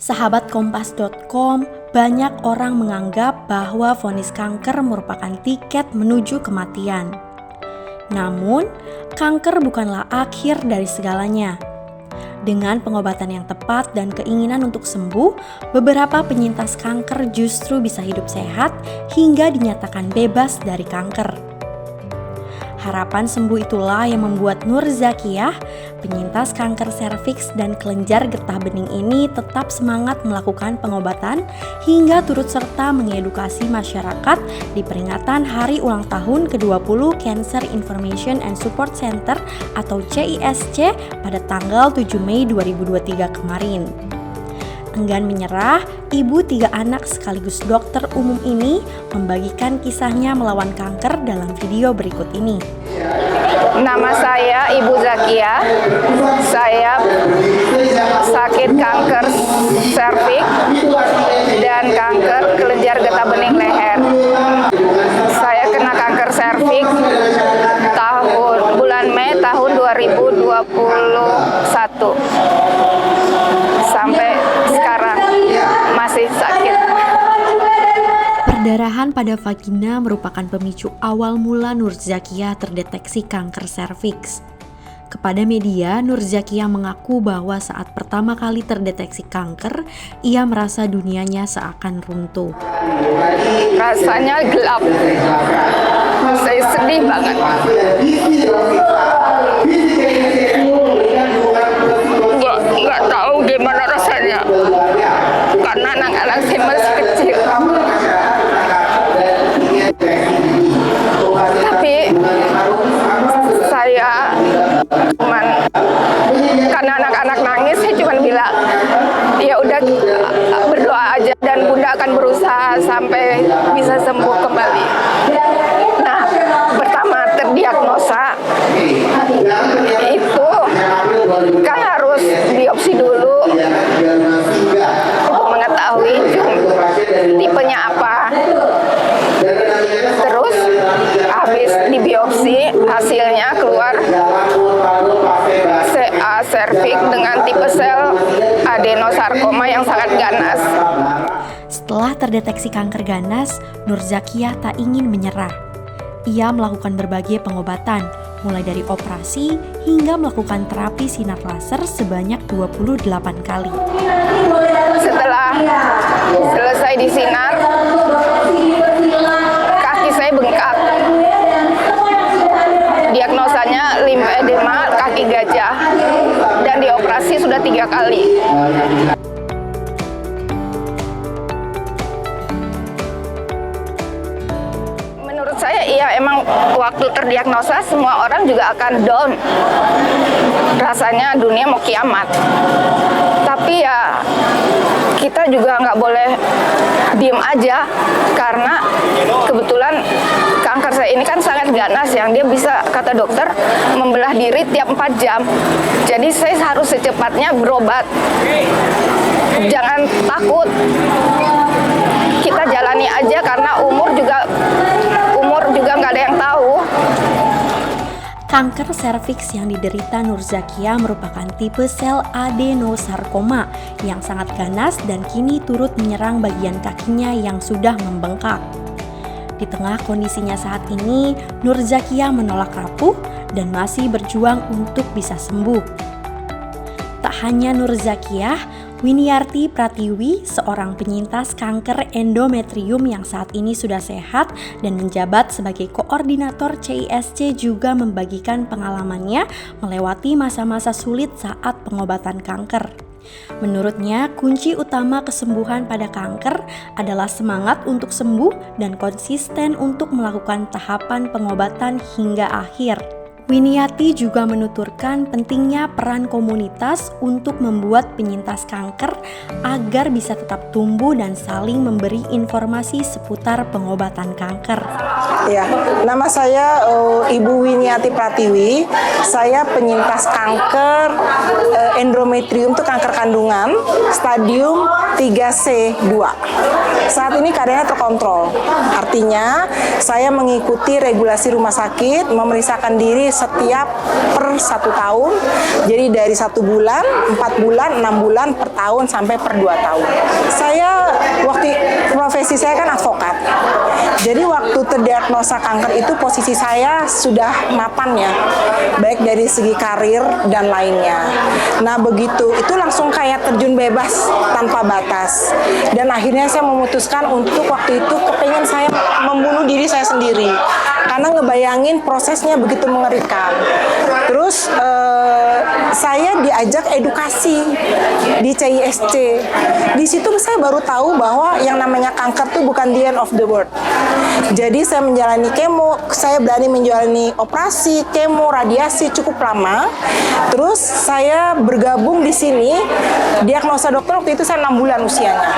Sahabat Kompas.com, banyak orang menganggap bahwa vonis kanker merupakan tiket menuju kematian. Namun, kanker bukanlah akhir dari segalanya. Dengan pengobatan yang tepat dan keinginan untuk sembuh, beberapa penyintas kanker justru bisa hidup sehat hingga dinyatakan bebas dari kanker. Harapan sembuh itulah yang membuat Nur Zakiyah, penyintas kanker serviks dan kelenjar getah bening ini tetap semangat melakukan pengobatan hingga turut serta mengedukasi masyarakat di peringatan Hari Ulang Tahun ke-20 Cancer Information and Support Center atau CISC pada tanggal 7 Mei 2023 kemarin. Enggan menyerah, ibu 3 anak sekaligus dokter umum ini membagikan kisahnya melawan kanker dalam video berikut ini. Nama saya Ibu Zakiyah. Saya sakit kanker serviks dan kanker kelenjar getah bening leher. Saya kena kanker serviks bulan Mei tahun 2021 sampai sekarang masih sakit. Perdarahan pada vagina merupakan pemicu awal mula Nur Zakiyah terdeteksi kanker serviks. Kepada media, Nur Zakiyah mengaku bahwa saat pertama kali terdeteksi kanker, ia merasa dunianya seakan runtuh. Rasanya gelap. Saya sedih banget. Nggak tahu gimana rasanya. Karena anak-anak saya masih kecil. Tapi saya karena anak-anak nangis, saya cuma bilang, ya udah berdoa aja dan Bunda akan berusaha sampai bisa sembuh kembali. Nah, pertama terdiagnosa itu kan harus biopsi dulu untuk mengetahui tipenya apa. Terus habis dibiopsi hasilnya keluar CA serviks dengan tipe sel adenosarkoma yang sangat ganas. Setelah terdeteksi kanker ganas, Nur Zakiyah tak ingin menyerah. Ia melakukan berbagai pengobatan, mulai dari operasi hingga melakukan terapi sinar laser sebanyak 28 kali. Setelah selesai disinar, kaki saya bengkak. Diagnosanya limfedema kaki gajah dan dioperasi sudah 3 kali. Menurut saya iya, emang waktu terdiagnosa semua orang juga akan down. Rasanya dunia mau kiamat. Tapi ya kita juga nggak boleh diem aja, karena kebetulan kanker saya ini kan sangat ganas, yang dia bisa, kata dokter, membelah diri tiap 4 jam. Jadi saya harus secepatnya berobat. Jangan takut, kita jalani aja karena umur juga nggak ada yang tahu. Kanker serviks yang diderita Nur Zakiyah merupakan tipe sel adenosarkoma yang sangat ganas dan kini turut menyerang bagian kakinya yang sudah membengkak. Di tengah kondisinya saat ini, Nur Zakiyah menolak rapuh dan masih berjuang untuk bisa sembuh. Tak hanya Nur Zakiyah, Winiarti Pratiwi, seorang penyintas kanker endometrium yang saat ini sudah sehat dan menjabat sebagai koordinator CISC, juga membagikan pengalamannya melewati masa-masa sulit saat pengobatan kanker. Menurutnya, kunci utama kesembuhan pada kanker adalah semangat untuk sembuh dan konsisten untuk melakukan tahapan pengobatan hingga akhir. Winiati juga menuturkan pentingnya peran komunitas untuk membuat penyintas kanker agar bisa tetap tumbuh dan saling memberi informasi seputar pengobatan kanker. Ya, nama saya Ibu Winiati Pratiwi. Saya penyintas kanker endometrium itu kanker kandungan stadium 3C2. Saat ini keadaannya terkontrol. Artinya saya mengikuti regulasi rumah sakit, memeriksakan diri setiap per 1 tahun. Jadi dari 1 bulan, 4 bulan, 6 bulan, per tahun sampai per 2 tahun. Saya profesi saya kan advokat. Jadi waktu terdiagnosa kanker itu posisi saya sudah mapan ya, baik dari segi karir dan lainnya. Nah begitu, itu langsung kayak terjun bebas tanpa batas. Dan akhirnya saya memutuskan untuk waktu itu kepengen saya membunuh diri saya sendiri. Karena ngebayangin prosesnya begitu mengerikan. Terus saya diajak edukasi di CISC. Di situ saya baru tahu bahwa yang namanya kanker itu bukan the end of the world. Jadi saya menjalani kemo, saya berani menjalani operasi, kemo, radiasi cukup lama. Terus saya bergabung di sini, diagnosa dokter waktu itu saya 6 bulan usianya.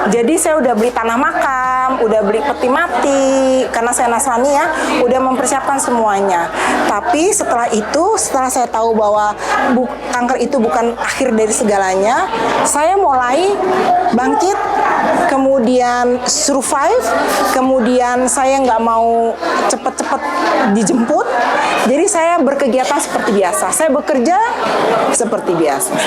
Jadi saya udah beli tanah makam, udah beli peti mati, karena saya Nasrani ya, udah mempersiapkan semuanya. Tapi setelah itu, setelah saya tahu bahwa kanker itu bukan akhir dari segalanya, saya mulai bangkit, kemudian survive, kemudian saya nggak mau cepet-cepet dijemput, jadi saya berkegiatan seperti biasa, saya bekerja seperti biasa.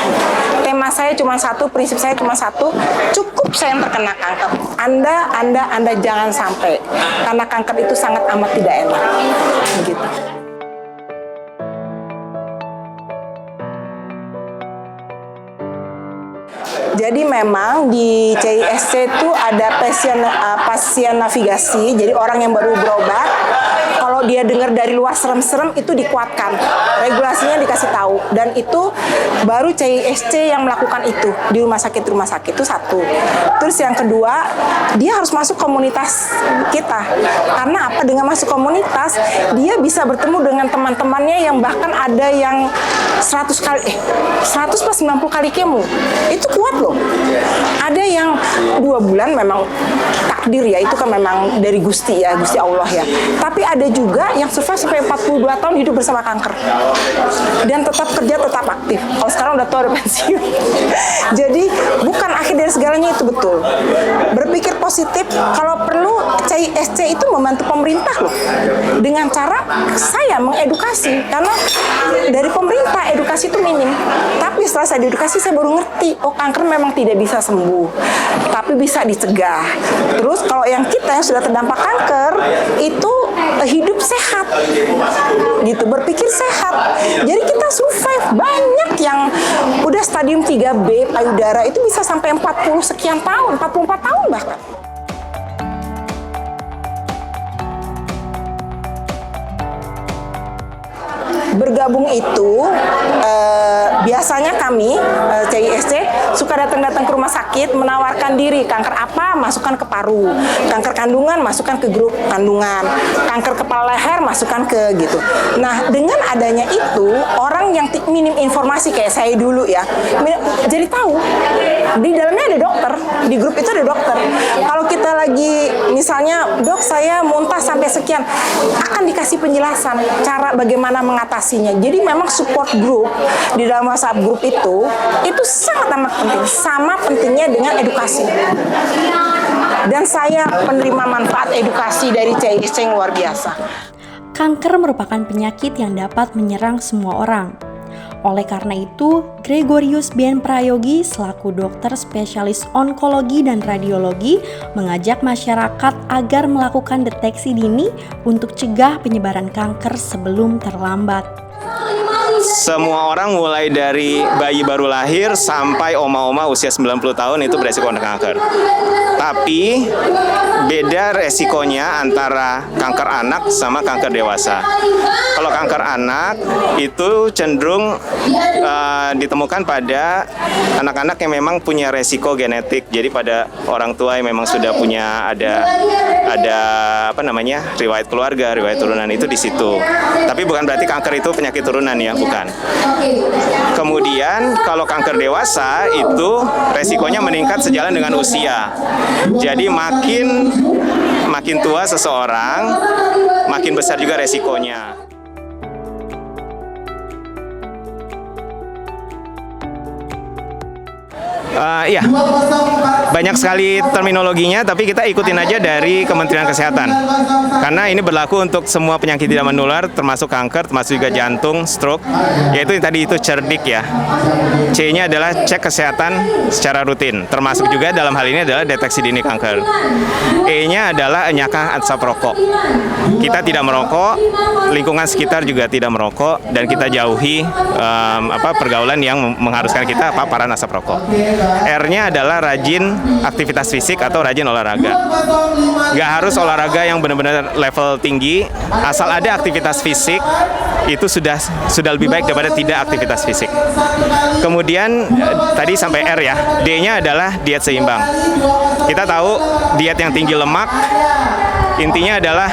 Tema saya cuma satu, prinsip saya cuma satu, cukup saya yang terkena kanker. Anda jangan sampai, karena kanker itu sangat amat tidak enak. Begitu. Jadi memang di CISC itu ada pasien navigasi, jadi orang yang baru berobat, kalau dia dengar dari luar serem-serem itu dikuatkan, regulasinya dikasih tahu, dan itu baru CISC yang melakukan itu di rumah sakit itu satu. Terus yang kedua, dia harus masuk komunitas kita, karena apa? Dengan masuk komunitas dia bisa bertemu dengan teman-temannya yang bahkan ada yang 100 plus 90 kali kemo, itu kuat loh. Ada yang 2 bulan memang takdir ya, itu kan memang dari Gusti Allah ya. Tapi ada juga yang survive sampai 42 tahun hidup bersama kanker dan tetap kerja, tetap aktif. Kalau sekarang udah tua, udah pensiun. Jadi bukan akhir dari segalanya, itu betul. Berpikir positif, kalau perlu CISC itu membantu pemerintah loh, dengan cara saya mengedukasi, karena dari pemerintah edukasi itu minim. Tapi setelah saya diedukasi, saya baru ngerti, oh kanker memang tidak bisa sembuh, tapi bisa dicegah. Terus kalau yang kita yang sudah terdampak kanker itu hidup sehat, gitu, berpikir sehat. Jadi kita survive. Banyak yang udah stadium 3B payudara itu bisa sampai 40 sekian tahun, 44 tahun bahkan. Bergabung itu biasanya kami CISC suka datang ke rumah sakit menawarkan diri, kanker apa masukkan ke paru, kanker kandungan masukkan ke grup kandungan, kanker kepala leher masukkan ke gitu. Nah dengan adanya itu, orang yang minim informasi kayak saya dulu ya, jadi tahu di dalamnya ada dokter, di grup itu ada dokter. Kalau kita lagi misalnya, dok saya muntah sampai sekian, akan dikasih penjelasan cara bagaimana mengatasinya. Jadi memang support group di dalam WhatsApp group itu sangat amat penting, sama pentingnya dengan edukasi. Dan saya penerima manfaat edukasi dari CISC yang luar biasa. Kanker merupakan penyakit yang dapat menyerang semua orang. Oleh karena itu, Gregorius Ben Prayogi selaku dokter spesialis onkologi dan radiologi mengajak masyarakat agar melakukan deteksi dini untuk cegah penyebaran kanker sebelum terlambat. Semua orang mulai dari bayi baru lahir sampai oma-oma usia 90 tahun itu beresiko kena kanker. Tapi beda resikonya antara kanker anak sama kanker dewasa. Kalau kanker anak itu cenderung ditemukan pada anak-anak yang memang punya resiko genetik. Jadi pada orang tua yang memang sudah punya ada riwayat keluarga, riwayat turunan itu di situ. Tapi bukan berarti kanker itu penyakit turunan ya, bukan. Kemudian kalau kanker dewasa itu resikonya meningkat sejalan dengan usia. Jadi makin tua seseorang, makin besar juga resikonya. Iya, banyak sekali terminologinya, tapi kita ikutin aja dari Kementerian Kesehatan. Karena ini berlaku untuk semua penyakit tidak menular, termasuk kanker, termasuk juga jantung, stroke, yaitu yang tadi itu cerdik ya. C-nya adalah cek kesehatan secara rutin, termasuk juga dalam hal ini adalah deteksi dini kanker. E-nya adalah nyakah asap rokok. Kita tidak merokok, lingkungan sekitar juga tidak merokok, dan kita jauhi pergaulan yang mengharuskan kita paparan asap rokok. R-nya adalah rajin aktivitas fisik atau rajin olahraga. Nggak harus olahraga yang benar-benar level tinggi, asal ada aktivitas fisik itu sudah lebih baik daripada tidak aktivitas fisik. Kemudian tadi sampai R ya, D-nya adalah diet seimbang. Kita tahu diet yang tinggi lemak intinya adalah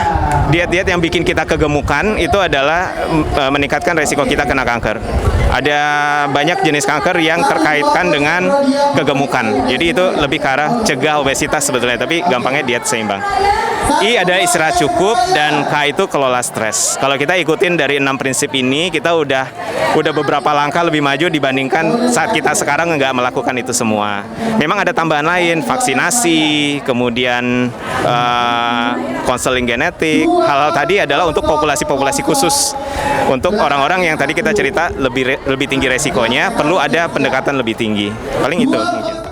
diet-diet yang bikin kita kegemukan itu adalah meningkatkan resiko kita kena kanker. Ada banyak jenis kanker yang terkaitkan dengan kegemukan. Jadi itu lebih ke arah cegah obesitas sebetulnya, tapi gampangnya diet seimbang. I ada istirahat cukup, dan K itu kelola stres. Kalau kita ikutin dari 6 prinsip ini, kita udah beberapa langkah lebih maju dibandingkan saat kita sekarang nggak melakukan itu semua. Memang ada tambahan lain, vaksinasi, kemudian konseling genetik. Hal-hal tadi adalah untuk populasi-populasi khusus. Untuk orang-orang yang tadi kita cerita lebih tinggi resikonya, perlu ada pendekatan lebih tinggi. Paling itu mungkin.